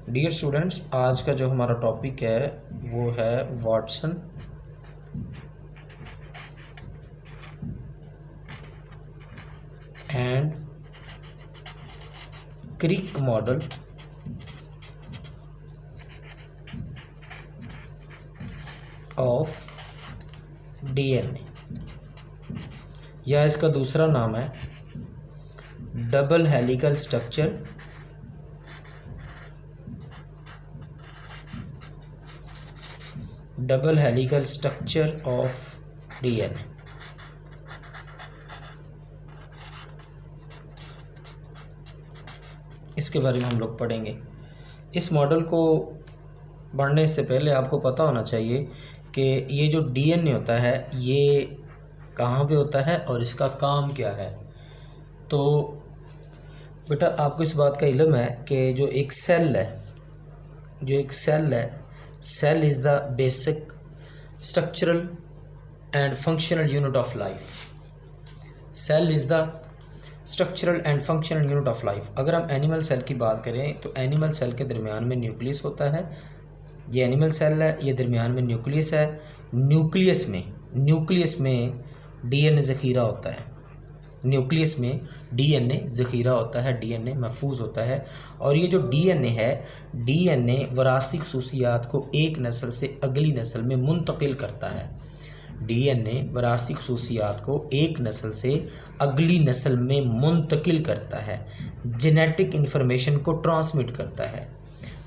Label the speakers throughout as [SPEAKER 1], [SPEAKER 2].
[SPEAKER 1] Dear students, आज का जो हमारा टॉपिक है वो है Watson and Crick model of DNA, या इसका दूसरा नाम है double helical structure of DNA. इसके बारे में हम लोग पढ़ेंगे। इस मॉडल को पढ़ने से पहले आपको पता होना चाहिए कि ये जो डीएनए होता है ये कहाँ पे होता है और इसका काम क्या है। तो बेटा, आपको इस बात का इल्म है कि जो एक सेल है, cell is the basic structural and functional unit of life. Cell is the structural and functional unit of life. अगर हम एनिमल सेल की बात करें तो एनिमल सेल के दरमियान में न्यूक्लियस होता है। ये एनिमल सेल है, ये दरमियान में न्यूक्लियस है। न्यूक्लियस में डीएनए ज़ख़ीरा होता है। न्यूक्लियस में डीएनए ज़ख़ीरा होता है, डीएनए महफूज होता है। और ये जो डीएनए है, डीएनए वरासती ख़ुसूसियात को एक नस्ल से अगली नस्ल में मुंतकिल करता है। डीएनए वरासती ख़ुसूसियात को एक नस्ल से अगली नस्ल में मुंतकिल करता है, जेनेटिक इन्फॉर्मेशन को ट्रांसमिट करता है।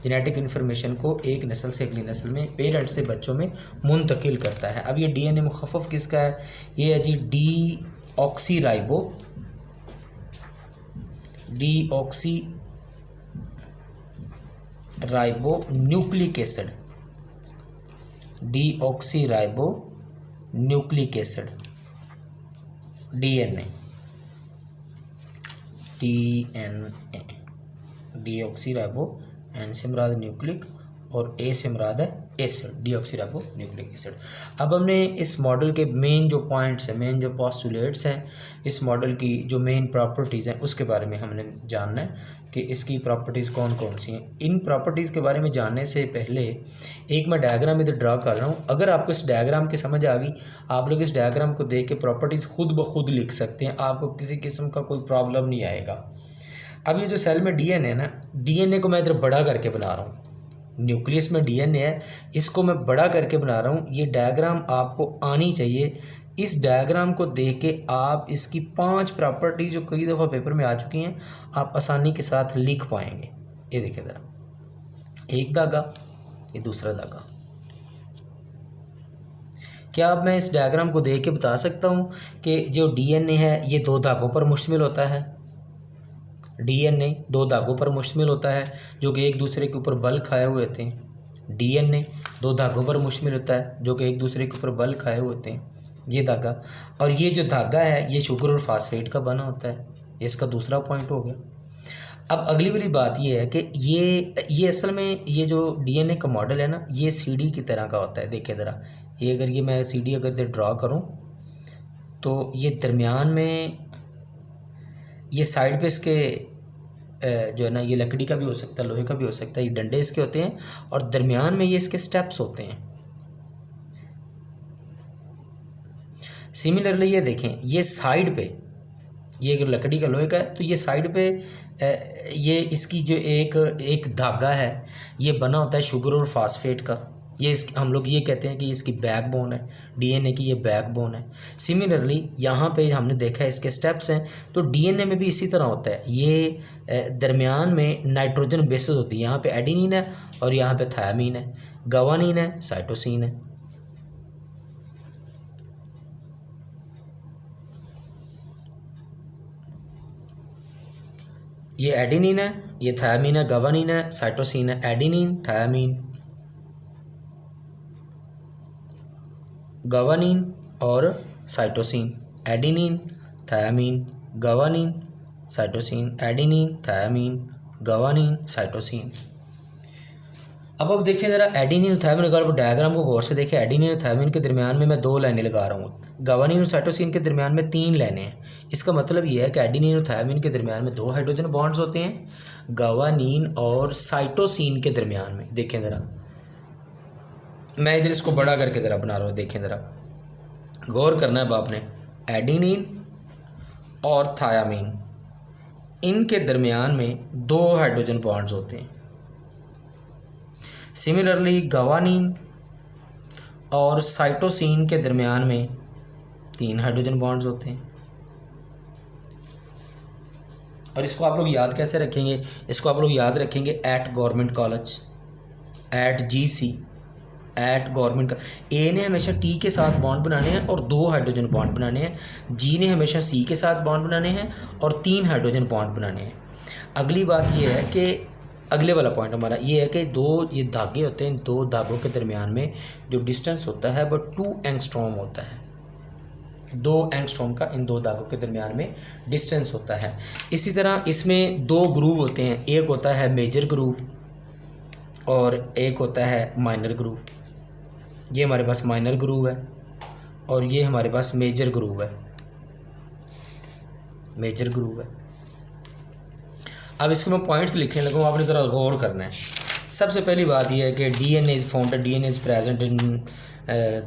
[SPEAKER 1] जेनेटिक इन्फॉर्मेशन को एक नस्ल से अगली नस्ल में, पेरेंट से बच्चों में मुंतकिल करता है। अब ये डीएनए मुख़फ़फ़ किसका है? ये है जी deoxyribo nucleic acid. Deoxyribo nucleic acid DNA deoxyribo, N से मुराद न्यूक्लिक और ए से मुराद है एसिड, डीऑक्सीराइबो न्यूक्लिक एसिड। अब हमने इस मॉडल के मेन जो पॉइंट्स हैं, मेन जो पोस्टुलेट्स हैं, इस मॉडल की जो मेन प्रॉपर्टीज़ हैं उसके बारे में हमने जानना है कि इसकी प्रॉपर्टीज़ कौन कौन सी हैं। इन प्रॉपर्टीज़ के बारे में जानने से पहले एक मैं डायग्राम इधर ड्रा कर रहा हूँ। अगर आपको इस डायग्राम की समझ आ गई, आप लोग इस डायग्राम को देख के प्रॉपर्टीज़ खुद ब खुद लिख सकते हैं, आपको किसी किस्म का कोई प्रॉब्लम नहीं आएगा। अब ये जो सेल में डीएनए है ना, डीएनए को मैं इधर बड़ा करके बना रहा हूँ। न्यूक्लियस में डीएनए है, इसको मैं बड़ा करके बना रहा हूँ। ये डायग्राम आपको आनी चाहिए। इस डायग्राम को देख के आप इसकी 5 प्रॉपर्टी जो कई दफ़ा पेपर में आ चुकी हैं, आप आसानी के साथ लिख पाएंगे। ये देखिए ज़रा, एक धागा, ये दूसरा धागा। क्या अब मैं इस डायग्राम को देख के बता सकता हूँ कि जो डीएनए है ये 2 धागों पर मुश्तमिल होता है। डीएनए 2 धागों पर मुश्तमिल होता है जो कि एक दूसरे के ऊपर बल खाए हुए होते हैं। डीएनए 2 धागों पर मुश्तमिल होता है जो कि एक दूसरे के ऊपर बल खाए हुए होते हैं, ये धागा। और ये जो धागा है ये शुगर और फास्फेट का बना होता है। ये इसका दूसरा पॉइंट हो गया। अब अगली वाली बात ये है कि ये असल में ये जो डीएनए का मॉडल है ना, ये सीढ़ी की तरह का होता है। देखिए ज़रा, ये अगर ये मैं सीढ़ी अगर ड्रा करूँ तो ये दरमियान में, ये साइड पे इसके जो है ना, ये लकड़ी का भी हो सकता है, लोहे का भी हो सकता है, ये डंडे इसके होते हैं और दरमियान में ये इसके स्टेप्स होते हैं। सिमिलरली ये देखें, ये साइड पे, ये अगर लकड़ी का लोहे का है तो ये साइड पे ये इसकी जो एक धागा है ये बना होता है शुगर और फास्फेट का। ये हम लोग ये कहते हैं कि इसकी बैकबोन है, डीएनए की ये बैकबोन है। सिमिलरली यहाँ पे हमने देखा है इसके स्टेप्स हैं, तो डीएनए में भी इसी तरह होता है। ये दरमियान में नाइट्रोजन बेसेस होती है। यहाँ पे एडेनिन है और यहाँ पे थायामीन है, गवानीन है, साइटोसिन है। ये एडेनिन है, ये थायामीन है, गवानीन है, साइटोसिन है। एडेनिन, थायामीन, गवानीन और cytosine. Adenine, thymine, guanine, cytosine. Adenine, thymine, guanine, cytosine. अब देखिए ज़रा एडेनिन और थायमिन, अगर आप डायग्राम को गौर से देखें, एडेनिन और थायमिन के दरमियान में मैं 2 लाइनें लगा रहा हूँ, गावानिन और साइटोसिन के दरमियान में 3 लाइनें हैं। इसका मतलब ये है कि एडेनिन और थायमिन के दरमियान में 2 हाइड्रोजन बॉन्ड्स होते हैं, गावानिन और साइटोसिन के दरमियान में। देखें ज़रा, मैं इधर इसको बड़ा करके ज़रा बना रहा हूँ, देखें ज़रा, गौर करना है अब आपने, एडेनिन और थायामीन, इनके दरमियान में 2 हाइड्रोजन बॉन्ड्स होते हैं। सिमिलरली गावानिन और साइटोसिन के दरमियान में 3 हाइड्रोजन बॉन्ड्स होते हैं। और इसको आप लोग याद कैसे रखेंगे? इसको आप लोग याद रखेंगे at government college, at GC, at government. A ने हमेशा टी के साथ बॉन्ड बनाने हैं और 2 हाइड्रोजन बॉन्ड बनाने हैं। जी ने हमेशा सी के साथ बॉन्ड बनाने हैं और 3 हाइड्रोजन बॉन्ड बनाने हैं। अगली बात यह है कि अगले वाला पॉइंट हमारा ये है कि 2 ये धागे होते हैं, 2 धागों के दरमियान में जो डिस्टेंस होता है वो 2 एंगस्ट्रॉम होता है। 2 एंगस्ट्रॉम का इन 2 धागों के दरमियान में डिस्टेंस होता है। इसी तरह इसमें 2 ग्रूव होते हैं, एक होता है मेजर ग्रूव और एक होता है माइनर ग्रूव। ये हमारे पास माइनर ग्रूव है और ये हमारे पास मेजर ग्रूव है, मेजर ग्रूव है। अब इसके मैं पॉइंट्स लिखने लगूँ, आपने ज़रा गौर करना है। सबसे पहली बात यह है कि DNA is found, DNA is present in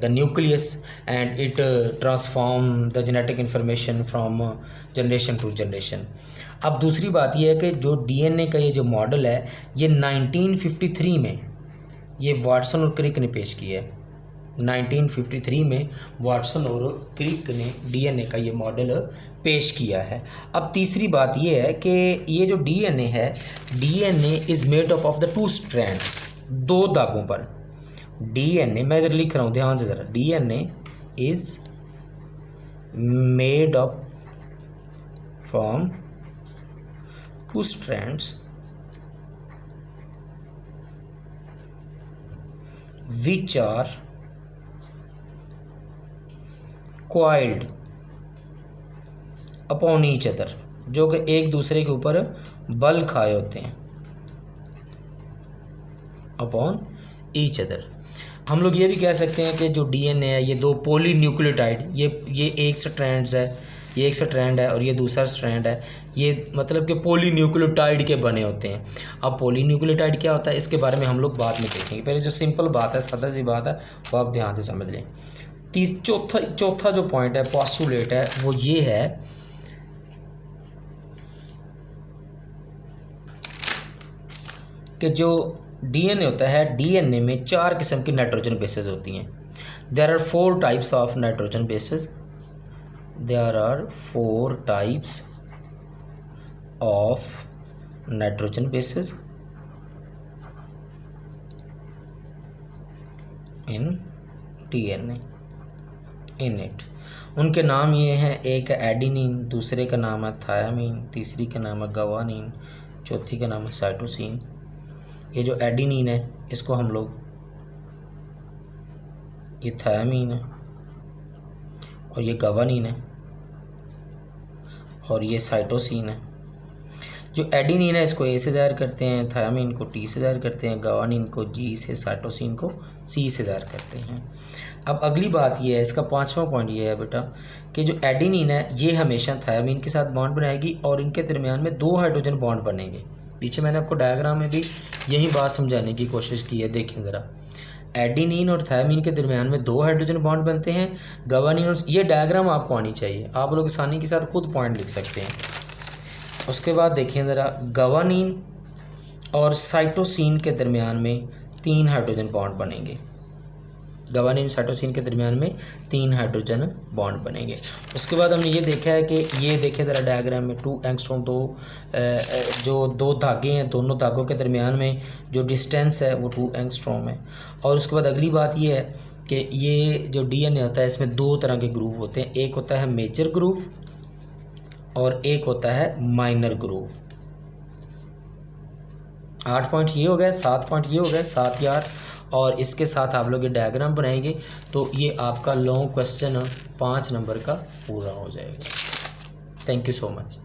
[SPEAKER 1] the nucleus and it transform the genetic information from generation to generation. अब दूसरी बात यह है कि जो DNA का ये जो मॉडल है ये 1953 में ये वाटसन और क्रिक ने पेश किया है। 1953 में वाटसन और क्रिक ने DNA का ये मॉडल पेश किया है। अब तीसरी बात ये है कि ये जो DNA है, DNA is made up of the 2 strands, 2 धागों पर। DNA मैं इधर लिख रहा हूँ, ध्यान से ज़रा, DNA is made up from 2 strands which are coiled upon each other, जो कि एक दूसरे के ऊपर बल खाए होते हैं, अपॉन ईच अदर। हम लोग ये भी कह सकते हैं कि जो DNA है ये 2 पॉलीन्यूक्लियोटाइड, ये एक स्ट्रैंड्स है, ये एक स्ट्रैंड है और ये दूसरा स्ट्रैंड है, ये मतलब कि पॉलीन्यूक्लियोटाइड के बने होते हैं। अब पॉलीन्यूक्लियोटाइड क्या होता है इसके बारे में हम लोग बाद में देखेंगे, पहले जो सिंपल बात है, सादा सी बात है, वो आप ध्यान से समझ लें। चौथा जो पॉइंट है, पोस्टुलेट है, वो ये है कि जो DNA होता है, DNA में 4 किस्म की नाइट्रोजन बेसेस होती हैं। There are 4 types of nitrogen bases, there are 4 types of nitrogen bases in DNA in it। उनके नाम ये हैं, एक है एडेनिन, दूसरे का नाम है थायामीन, तीसरी का नाम है गावानिन, चौथी का नाम है साइटोसिन। ये जो एडेनिन है इसको हम लोग, ये थायामीन है और ये गावानिन है और ये साइटोसिन है। जो एडेनिन है इसको A से ज़ाहिर करते हैं, थायामीन को T से ज़ाहिर करते हैं, गावानिन को G से, साइटोसिन को C से ज़ाहिर करते हैं। अब अगली बात ये है, इसका 5वां पॉइंट ये है बेटा कि जो एडेनिन है ये हमेशा थायामीन के साथ बॉन्ड बनाएगी और इनके दरमियान में 2 हाइड्रोजन बॉन्ड बनेंगे। पीछे मैंने आपको डायग्राम में भी यही बात समझाने की कोशिश की है, देखें ज़रा। एडेनिन और थायामीन के दरमियान में 2 हाइड्रोजन बॉन्ड बनते हैं, गावानिन और, ये डायग्राम आपको आनी चाहिए, आप लोग आसानी के साथ खुद पॉइंट लिख सकते हैं। उसके बाद देखिए ज़रा, गावानिन और साइटोसिन के दरमियान में 3 हाइड्रोजन बॉन्ड बनेंगे, गावानिन साइटोसिन के दरमियान में 3 हाइड्रोजन बॉन्ड बनेंगे। उसके बाद हमने ये देखा है कि ये देखें ज़रा डायग्राम में 2 एंगस्ट्रॉम, जो 2 धागे हैं, दोनों धागों के दरमियान में जो डिस्टेंस है वो 2 एंगस्ट्रॉम है। और उसके बाद अगली बात ये है कि ये जो DNA होता है इसमें 2 तरह के ग्रूव होते हैं, एक होता है मेजर ग्रूव और एक होता है माइनर ग्रूव। 8 पॉइंट ये हो गए, 7 पॉइंट ये हो गए, 7 यार। और इसके साथ आप लोग ये डायग्राम बनाएंगे तो ये आपका लॉन्ग क्वेश्चन 5 नंबर का पूरा हो जाएगा। Thank you so much.